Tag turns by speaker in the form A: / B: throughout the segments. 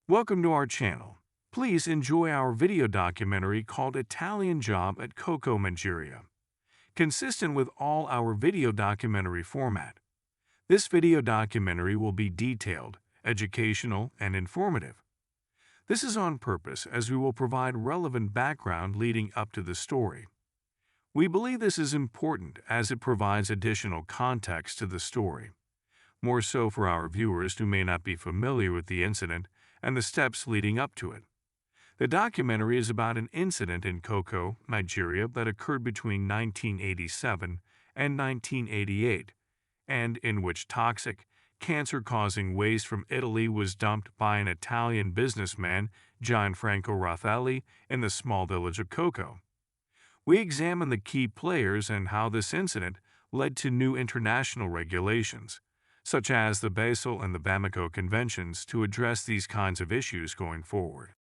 A: Welcome to our channel. Please enjoy our video documentary called Italian Job at Koko, Nigeria. Consistent with all our video documentary format, this video documentary will be detailed, educational, and informative. This is on purpose as we will provide relevant background leading up to the story. We believe this is important as it provides additional context to the story, more so for our viewers who may not be familiar with the incident and the steps leading up to it. The documentary is about an incident in Koko, Nigeria that occurred between 1987 and 1988, and in which toxic, cancer-causing waste from Italy was dumped by an Italian businessman, Gianfranco Raffaelli, in the small village of Koko. We examine the key players and how this incident led to new international regulations, such as the Basel and the Bamako Conventions, to address these kinds of issues going forward.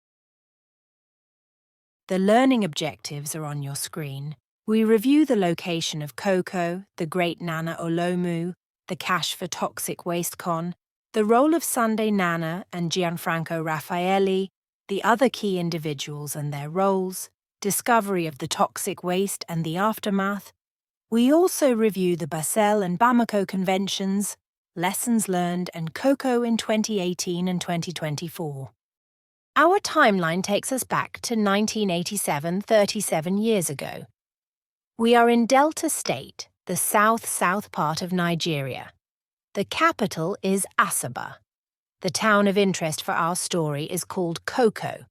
B: The learning objectives are on your screen. We review the location of Koko, the Great Nana Olomu, the Cash for Toxic Waste Con, the role of Sunday Nana and Gianfranco Raffaelli, the other key individuals and their roles, discovery of the toxic waste and the aftermath. We also review the Basel and Bamako Conventions, lessons learned, and Koko in 2018 and 2024. Our timeline takes us back to 1987, 37 years ago. We are in Delta State, the south part of Nigeria. The capital is Asaba. The town of interest for our story is called Koko.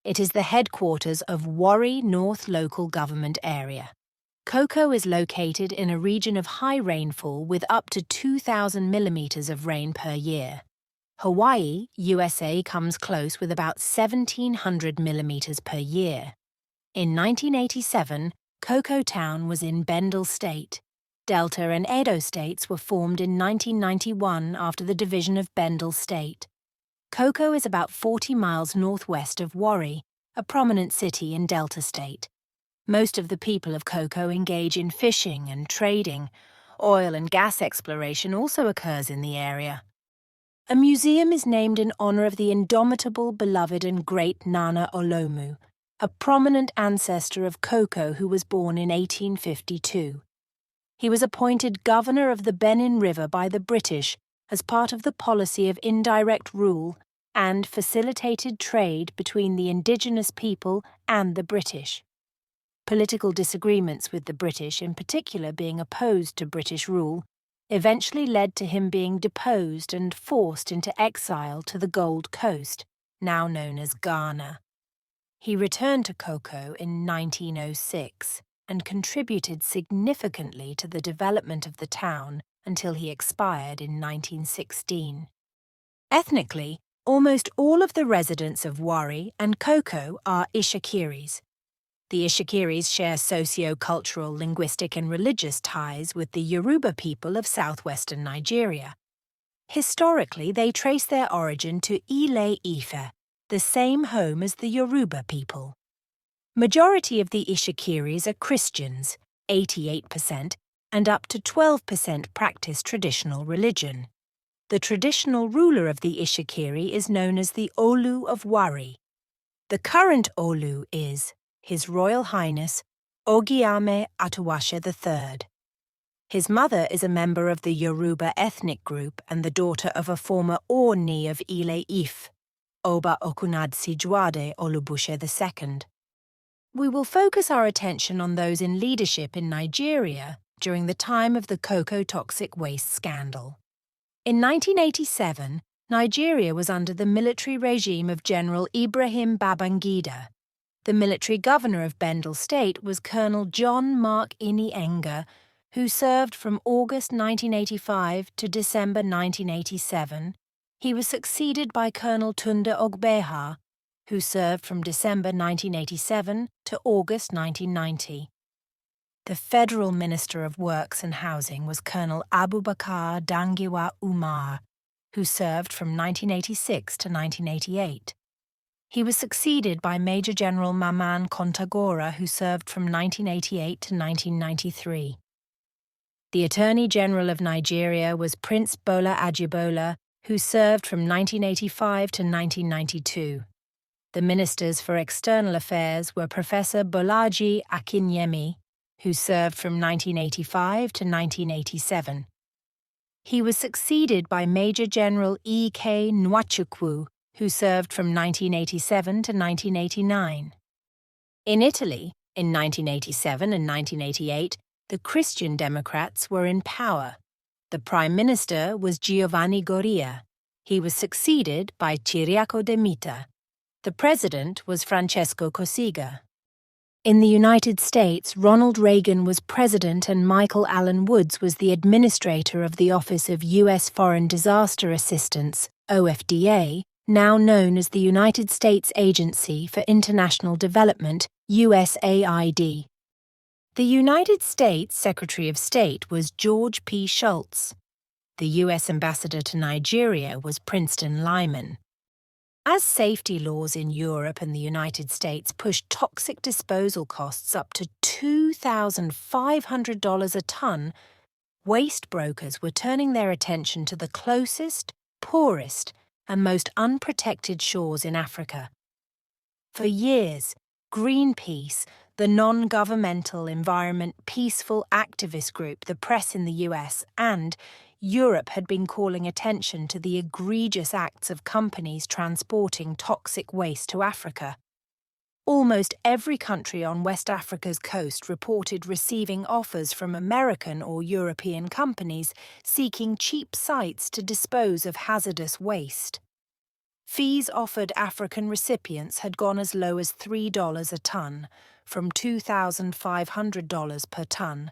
B: It is the headquarters of Warri North Local Government Area. Koko is located in a region of high rainfall with up to 2,000 millimeters of rain per year. Hawaii, USA, comes close with about 1,700 millimeters per year. In 1987, Koko Town was in Bendel State. Delta and Edo states were formed in 1991 after the division of Bendel State. Koko is about 40 miles northwest of Warri, a prominent city in Delta State. Most of the people of Koko engage in fishing and trading. Oil and gas exploration also occurs in the area. A museum is named in honor of the indomitable, beloved and great Nana Olomu, a prominent ancestor of Koko who was born in 1852. He was appointed governor of the Benin River by the British as part of the policy of indirect rule and facilitated trade between the indigenous people and the British. Political disagreements with the British, in particular being opposed to British rule, eventually led to him being deposed and forced into exile to the Gold Coast, now known as Ghana. He returned to Koko in 1906 and contributed significantly to the development of the town until he expired in 1916. Ethnically, almost all of the residents of Warri and Koko are Ishakiris. The Ishakiris share socio-cultural, linguistic and religious ties with the Yoruba people of southwestern Nigeria. Historically, they trace their origin to Ile-Ife, the same home as the Yoruba people. Majority of the Ishakiris are Christians, 88%, and up to 12% practice traditional religion. The traditional ruler of the Ishakiri is known as the Olu of Warri. The current Olu is His Royal Highness Ogiame Atuwashe III. His mother is a member of the Yoruba ethnic group and the daughter of a former Ooni of Ile-Ife, Oba Okunadsijuade Olubushe II. We will focus our attention on those in leadership in Nigeria during the time of the Koko toxic waste scandal. In 1987, Nigeria was under the military regime of General Ibrahim Babangida. The military governor of Bendel State was Colonel John Mark Ini Enga, who served from August 1985 to December 1987. He was succeeded by Colonel Tunde Ogbeha, who served from December 1987 to August 1990. The Federal Minister of Works and Housing was Colonel Abubakar Dangiwa Umar, who served from 1986 to 1988. He was succeeded by Major General Maman Kontagora, who served from 1988 to 1993. The Attorney General of Nigeria was Prince Bola Ajibola, who served from 1985 to 1992. The Ministers for External Affairs were Professor Bolaji Akinyemi, who served from 1985 to 1987. He was succeeded by Major General E.K. Nwachukwu, who served from 1987 to 1989. In Italy, in 1987 and 1988, the Christian Democrats were in power. The Prime Minister was Giovanni Goria. He was succeeded by Ciriaco De Mita. The President was Francesco Cossiga. In the United States, Ronald Reagan was President and Michael Allen Woods was the Administrator of the Office of U.S. Foreign Disaster Assistance, OFDA, now known as the United States Agency for International Development, USAID. The United States Secretary of State was George P. Shultz. The U.S. Ambassador to Nigeria was Princeton Lyman. As safety laws in Europe and the United States pushed toxic disposal costs up to $2,500 a ton, waste brokers were turning their attention to the closest, poorest, and most unprotected shores in Africa. For years, Greenpeace, the non-governmental environment peaceful activist group, the press in the US, and Europe had been calling attention to the egregious acts of companies transporting toxic waste to Africa. Almost every country on West Africa's coast reported receiving offers from American or European companies seeking cheap sites to dispose of hazardous waste. Fees offered African recipients had gone as low as $3 a ton, from $2,500 per ton.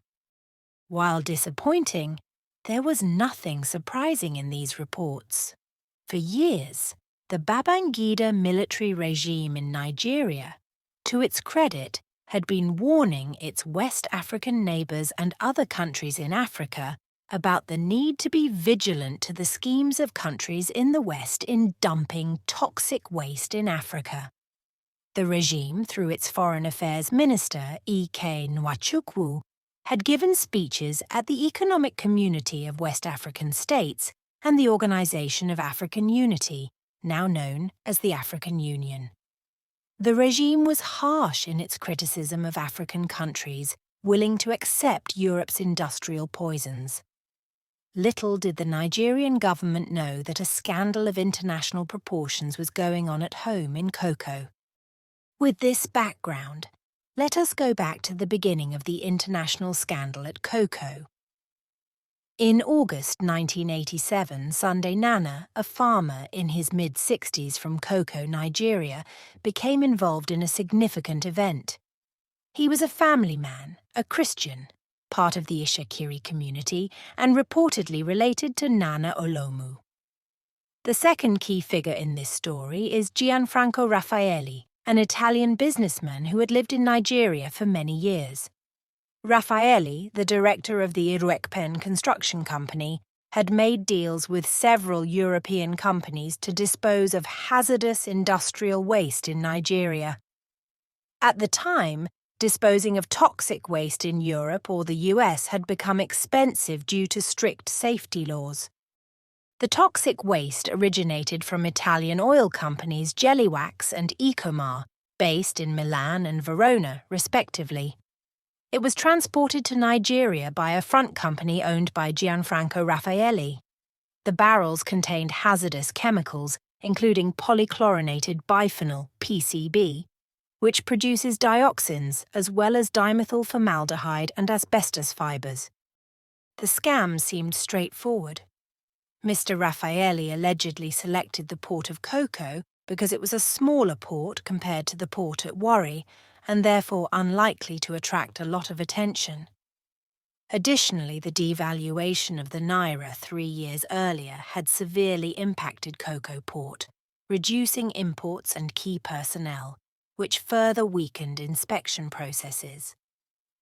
B: While disappointing, there was nothing surprising in these reports. For years, the Babangida military regime in Nigeria, to its credit, had been warning its West African neighbours and other countries in Africa about the need to be vigilant to the schemes of countries in the West in dumping toxic waste in Africa. The regime, through its Foreign Affairs Minister, E.K. Nwachukwu, had given speeches at the Economic Community of West African States and the Organization of African Unity, now known as the African Union. The regime was harsh in its criticism of African countries willing to accept Europe's industrial poisons. Little did the Nigerian government know that a scandal of international proportions was going on at home in Koko. With this background, let us go back to the beginning of the international scandal at Koko. In August 1987, Sunday Nana, a farmer in his mid-60s from Koko, Nigeria, became involved in a significant event. He was a family man, a Christian, part of the Ishakiri community, and reportedly related to Nana Olomu. The second key figure in this story is Gianfranco Raffaelli, an Italian businessman who had lived in Nigeria for many years. Raffaelli, the director of the Iruekpen construction company, had made deals with several European companies to dispose of hazardous industrial waste in Nigeria. At the time, disposing of toxic waste in Europe or the US had become expensive due to strict safety laws. The toxic waste originated from Italian oil companies Jellywax and Ecomar, based in Milan and Verona, respectively. It was transported to Nigeria by a front company owned by Gianfranco Raffaelli. The barrels contained hazardous chemicals, including polychlorinated biphenyl, PCB, which produces dioxins as well as dimethyl formaldehyde and asbestos fibres. The scam seemed straightforward. Mr. Raffaelli allegedly selected the port of Koko because it was a smaller port compared to the port at Warri, and therefore unlikely to attract a lot of attention. Additionally, the devaluation of the naira 3 years earlier had severely impacted Koko Port, reducing imports and key personnel, which further weakened inspection processes.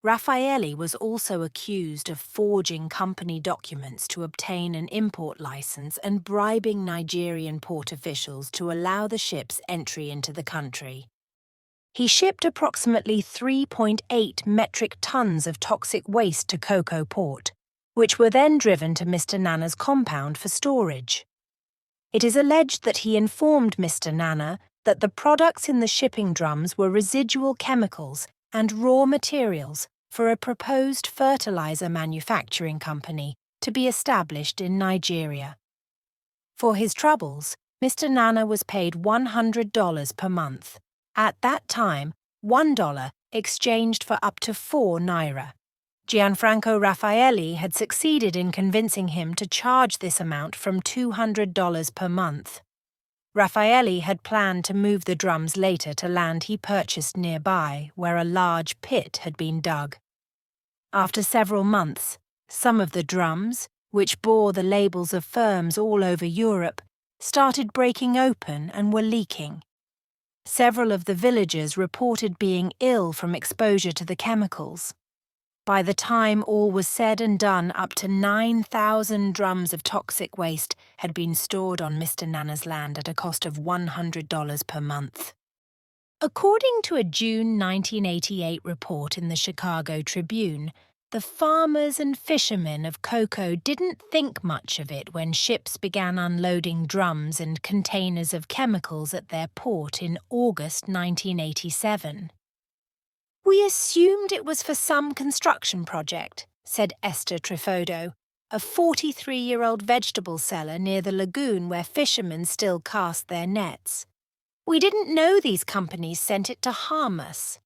B: Raffaelli was also accused of forging company documents to obtain an import license and bribing Nigerian port officials to allow the ship's entry into the country. He shipped approximately 3.8 metric tons of toxic waste to Koko Port, which were then driven to Mr. Nana's compound for storage. It is alleged that he informed Mr. Nana that the products in the shipping drums were residual chemicals and raw materials for a proposed fertilizer manufacturing company to be established in Nigeria. For his troubles, Mr. Nana was paid $100 per month. At that time, $1 exchanged for up to 4 naira. Gianfranco Raffaelli had succeeded in convincing him to charge this amount from $200 per month. Raffaelli had planned to move the drums later to land he purchased nearby, where a large pit had been dug. After several months, some of the drums, which bore the labels of firms all over Europe, started breaking open and were leaking. Several of the villagers reported being ill from exposure to the chemicals. By the time all was said and done, up to 9,000 drums of toxic waste had been stored on Mr. Nana's land at a cost of $100 per month. According to a June 1988 report in the Chicago Tribune, the farmers and fishermen of Koko didn't think much of it when ships began unloading drums and containers of chemicals at their port in August 1987. "We assumed it was for some construction project," said Esther Trifodo, a 43-year-old vegetable seller near the lagoon where fishermen still cast their nets. "We didn't know these companies sent it to harm us."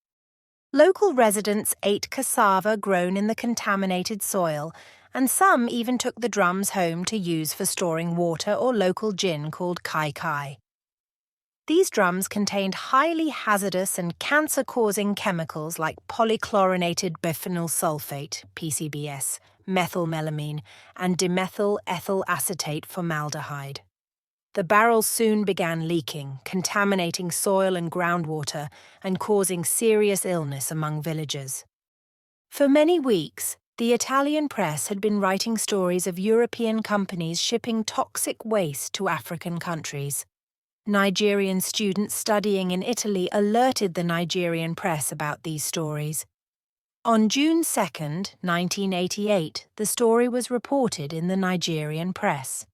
B: Local residents ate cassava grown in the contaminated soil, and some even took the drums home to use for storing water or local gin called kai kai. These drums contained highly hazardous and cancer-causing chemicals like polychlorinated biphenyl sulfate, PCBS, methylmelamine, and dimethyl ethyl acetate formaldehyde. The barrels soon began leaking, contaminating soil and groundwater, and causing serious illness among villagers. For many weeks, the Italian press had been writing stories of European companies shipping toxic waste to African countries. Nigerian students studying in Italy alerted the Nigerian press about these stories. On June 2, 1988, the story was reported in the Nigerian press.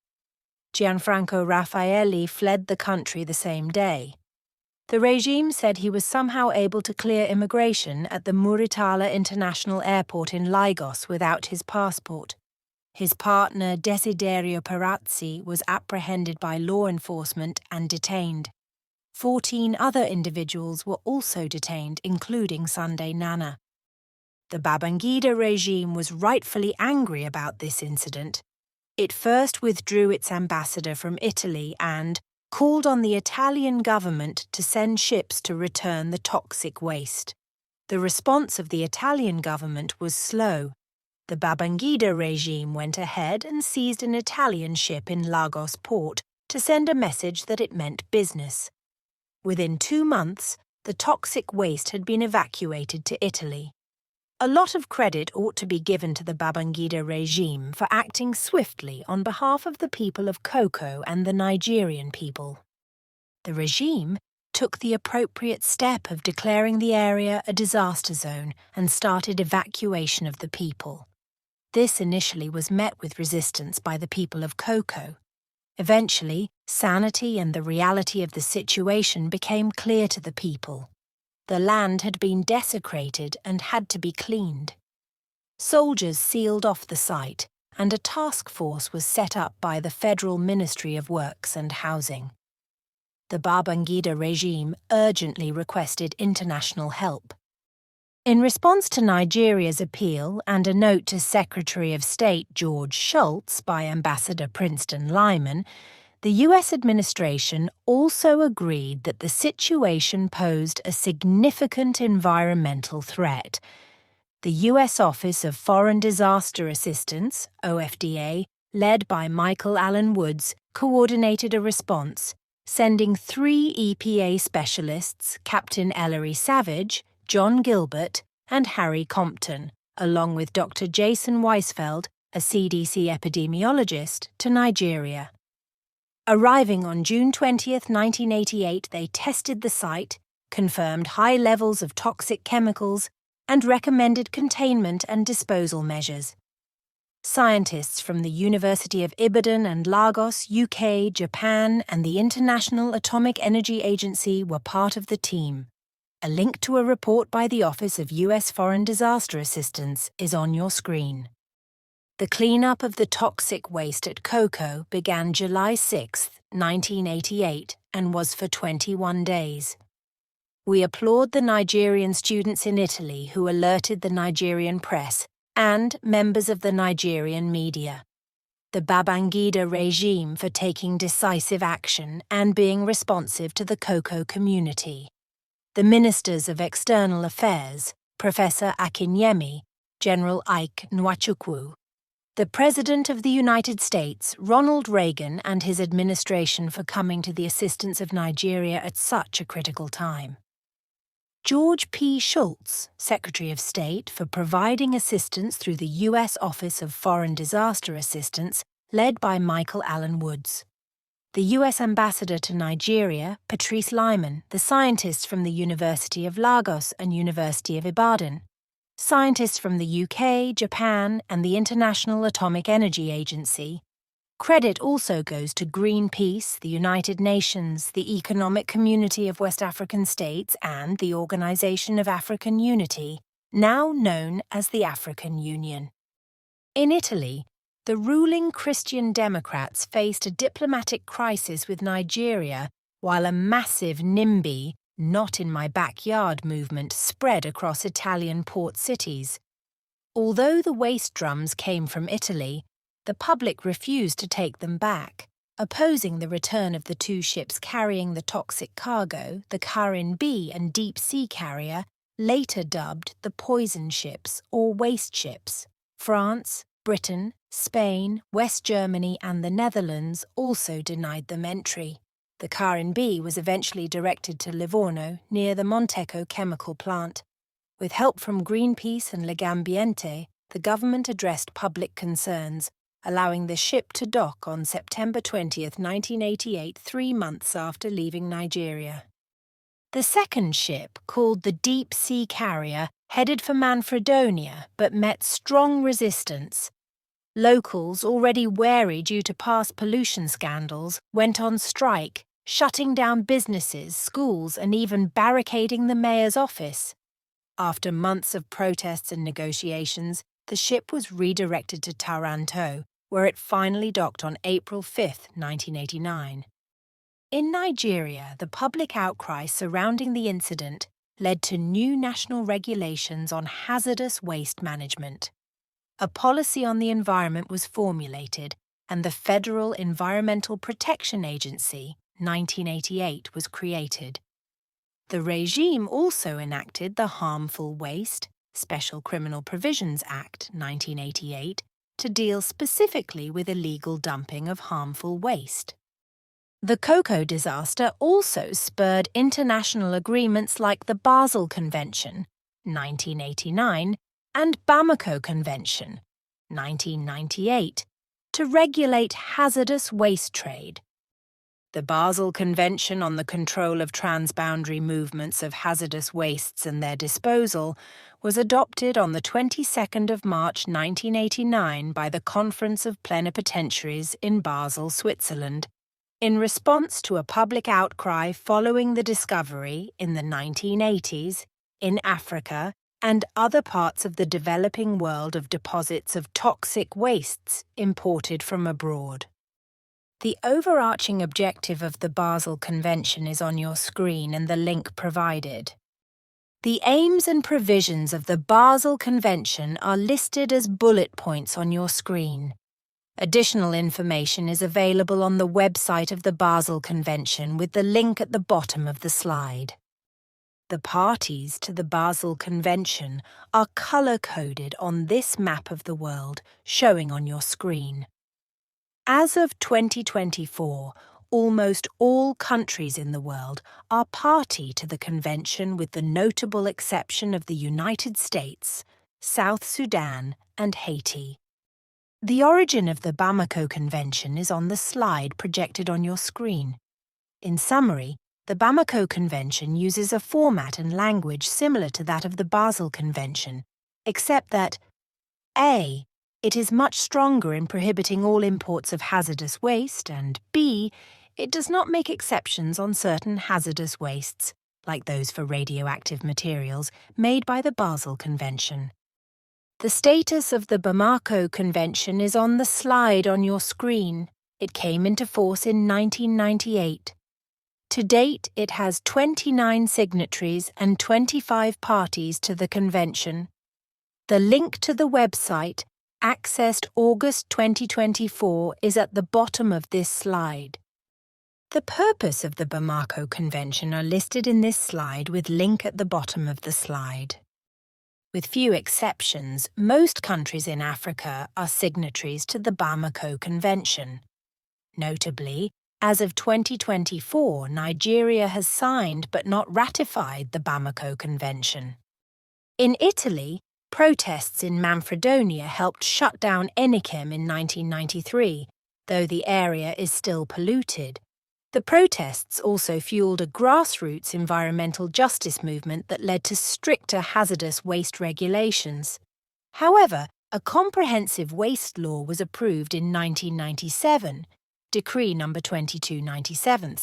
B: Gianfranco Raffaelli fled the country the same day. The regime said he was somehow able to clear immigration at the Muritala International Airport in Lagos without his passport. His partner, Desiderio Perazzi, was apprehended by law enforcement and detained. 14 other individuals were also detained, including Sunday Nana. The Babangida regime was rightfully angry about this incident. It first withdrew its ambassador from Italy and called on the Italian government to send ships to return the toxic waste. The response of the Italian government was slow. The Babangida regime went ahead and seized an Italian ship in Lagos port to send a message that it meant business. Within 2 months, the toxic waste had been evacuated to Italy. A lot of credit ought to be given to the Babangida regime for acting swiftly on behalf of the people of Koko and the Nigerian people. The regime took the appropriate step of declaring the area a disaster zone and started evacuation of the people. This initially was met with resistance by the people of Koko. Eventually, sanity and the reality of the situation became clear to the people. The land had been desecrated and had to be cleaned. Soldiers sealed off the site, and a task force was set up by the Federal Ministry of Works and Housing. The Babangida regime urgently requested international help. In response to Nigeria's appeal and a note to Secretary of State George Shultz by Ambassador Princeton Lyman, the U.S. administration also agreed that the situation posed a significant environmental threat. The U.S. Office of Foreign Disaster Assistance, OFDA, led by Michael Allen Woods, coordinated a response, sending 3 EPA specialists, Captain Ellery Savage, John Gilbert, and Harry Compton, along with Dr. Jason Weisfeld, a CDC epidemiologist, to Nigeria. Arriving on June 20, 1988, they tested the site, confirmed high levels of toxic chemicals, and recommended containment and disposal measures. Scientists from the University of Ibadan and Lagos, UK, Japan, and the International Atomic Energy Agency were part of the team. A link to a report by the Office of U.S. Foreign Disaster Assistance is on your screen. The cleanup of the toxic waste at Koko began July 6, 1988, and was for 21 days. We applaud the Nigerian students in Italy who alerted the Nigerian press and members of the Nigerian media, the Babangida regime for taking decisive action and being responsive to the Koko community, the Ministers of External Affairs, Professor Akinyemi, General Ike Nwachukwu, the President of the United States, Ronald Reagan, and his administration for coming to the assistance of Nigeria at such a critical time. George P. Shultz, Secretary of State, for providing assistance through the U.S. Office of Foreign Disaster Assistance, led by Michael Allen Woods. The U.S. Ambassador to Nigeria, Patrice Lyman, the scientists from the University of Lagos and University of Ibadan. Scientists from the UK, Japan, and the International Atomic Energy Agency. Credit also goes to Greenpeace, the United Nations, the Economic Community of West African States, and the Organization of African Unity, now known as the African Union. In Italy, the ruling Christian Democrats faced a diplomatic crisis with Nigeria while a massive NIMBY, not in my backyard movement spread across Italian port cities. Although the waste drums came from Italy, the public refused to take them back, opposing the return of the two ships carrying the toxic cargo, the Karin B and Deep Sea Carrier, later dubbed the poison ships or waste ships. France, Britain, Spain, West Germany, and the Netherlands also denied them entry. The Karin B was eventually directed to Livorno, near the Monteco chemical plant. With help from Greenpeace and Legambiente, the government addressed public concerns, allowing the ship to dock on September 20, 1988, 3 months after leaving Nigeria. The second ship, called the Deep Sea Carrier, headed for Manfredonia but met strong resistance. Locals, already wary due to past pollution scandals, went on strike, shutting down businesses, schools, and even barricading the mayor's office. After months of protests and negotiations, the ship was redirected to Taranto, where it finally docked on April 5, 1989. In Nigeria, the public outcry surrounding the incident led to new national regulations on hazardous waste management. A policy on the environment was formulated, and the Federal Environmental Protection Agency, 1988, was created. The regime also enacted the Harmful Waste, Special Criminal Provisions Act, 1988, to deal specifically with illegal dumping of harmful waste. The Koko disaster also spurred international agreements like the Basel Convention, 1989, and Bamako Convention, 1998, to regulate hazardous waste trade. The Basel Convention on the Control of Transboundary Movements of Hazardous Wastes and Their Disposal was adopted on the 22nd of March 1989 by the Conference of Plenipotentiaries in Basel, Switzerland, in response to a public outcry following the discovery, in the 1980s, in Africa and other parts of the developing world of deposits of toxic wastes imported from abroad. The overarching objective of the Basel Convention is on your screen and the link provided. The aims and provisions of the Basel Convention are listed as bullet points on your screen. Additional information is available on the website of the Basel Convention with the link at the bottom of the slide. The parties to the Basel Convention are color-coded on this map of the world showing on your screen. As of 2024, almost all countries in the world are party to the convention with the notable exception of the United States, South Sudan, and Haiti. The origin of the Bamako Convention is on the slide projected on your screen. In summary, the Bamako Convention uses a format and language similar to that of the Basel Convention, except that A. It is much stronger in prohibiting all imports of hazardous waste, and B, it does not make exceptions on certain hazardous wastes, like those for radioactive materials, made by the Basel Convention. The status of the Bamako Convention is on the slide on your screen. It came into force in 1998. To date, it has 29 signatories and 25 parties to the convention. The link to the website, accessed August 2024, is at the bottom of this slide. The purpose of the Bamako Convention are listed in this slide with link at the bottom of the slide. With few exceptions, most countries in Africa are signatories to the Bamako Convention. Notably, as of 2024, Nigeria has signed but not ratified the Bamako Convention. In Italy, protests in Manfredonia helped shut down Enikem in 1993, though the area is still polluted. The protests also fueled a grassroots environmental justice movement that led to stricter hazardous waste regulations. However, a comprehensive waste law was approved in 1997, Decree No. 2297,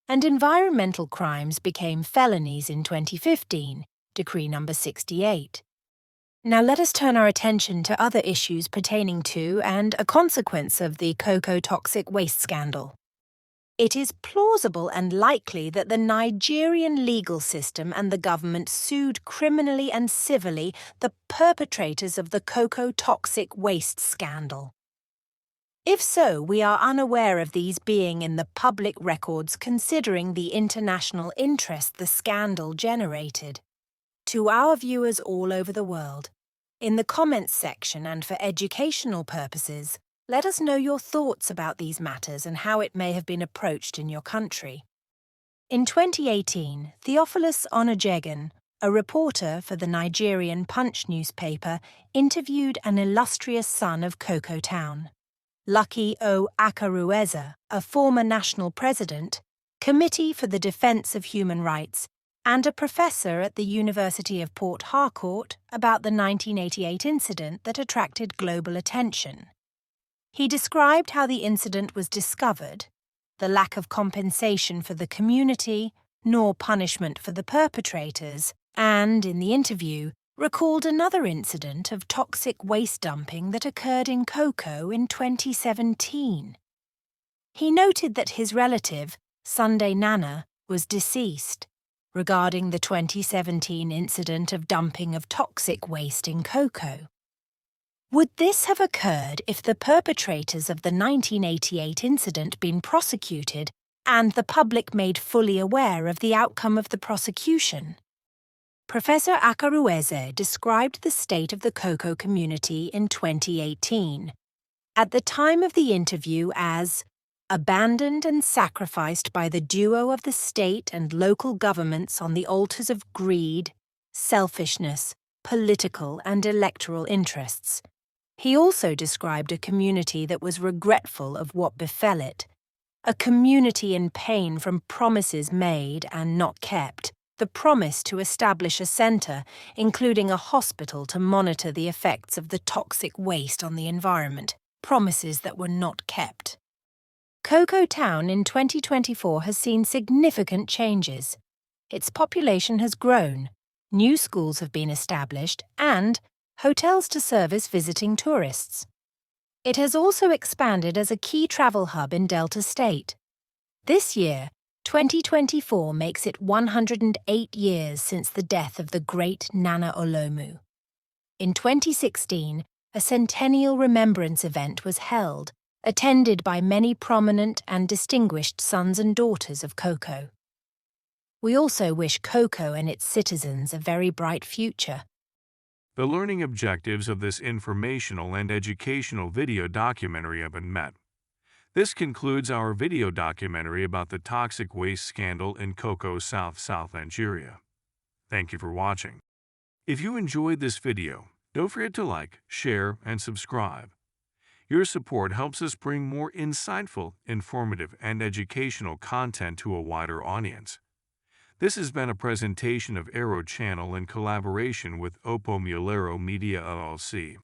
B: and environmental crimes became felonies in 2015, Decree No. 68. Now let us turn our attention to other issues pertaining to and a consequence of the Koko toxic waste scandal. It is plausible and likely that the Nigerian legal system and the government sued criminally and civilly the perpetrators of the Koko toxic waste scandal. If so, we are unaware of these being in the public records considering the international interest the scandal generated. To our viewers all over the world, in the comments section and for educational purposes, let us know your thoughts about these matters and how it may have been approached in your country. In 2018, Theophilus Onajegan, a reporter for the Nigerian Punch newspaper, interviewed an illustrious son of Koko Town, Lucky O. Akarueze, a former national president, Committee for the Defense of Human Rights, and a professor at the University of Port Harcourt about the 1988 incident that attracted global attention. He described how the incident was discovered, the lack of compensation for the community, nor punishment for the perpetrators, and, in the interview, recalled another incident of toxic waste dumping that occurred in Koko in 2017. He noted that his relative, Sunday Nana, was deceased. Regarding the 2017 incident of dumping of toxic waste in Koko. Would this have occurred if the perpetrators of the 1988 incident been prosecuted and the public made fully aware of the outcome of the prosecution? Professor Akarueze described the state of the Koko community in 2018, at the time of the interview as abandoned and sacrificed by the duo of the state and local governments on the altars of greed, selfishness, political and electoral interests. He also described a community that was regretful of what befell it, a community in pain from promises made and not kept, the promise to establish a centre, including a hospital to monitor the effects of the toxic waste on the environment, promises that were not kept. Koko Town in 2024 has seen significant changes. Its population has grown, new schools have been established, and hotels to service visiting tourists. It has also expanded as a key travel hub in Delta State. This year, 2024 makes it 108 years since the death of the great Nana Olomu. In 2016, a centennial remembrance event was held, attended by many prominent and distinguished sons and daughters of Koko. We also wish Koko and its citizens a very bright future.
A: The learning objectives of this informational and educational video documentary have been met. This concludes our video documentary about the toxic waste scandal in Koko, South Nigeria. Thank you for watching. If you enjoyed this video, don't forget to like, share, and subscribe. Your support helps us bring more insightful, informative, and educational content to a wider audience. This has been a presentation of Aero Channel in collaboration with Oppo Mulero Media LLC.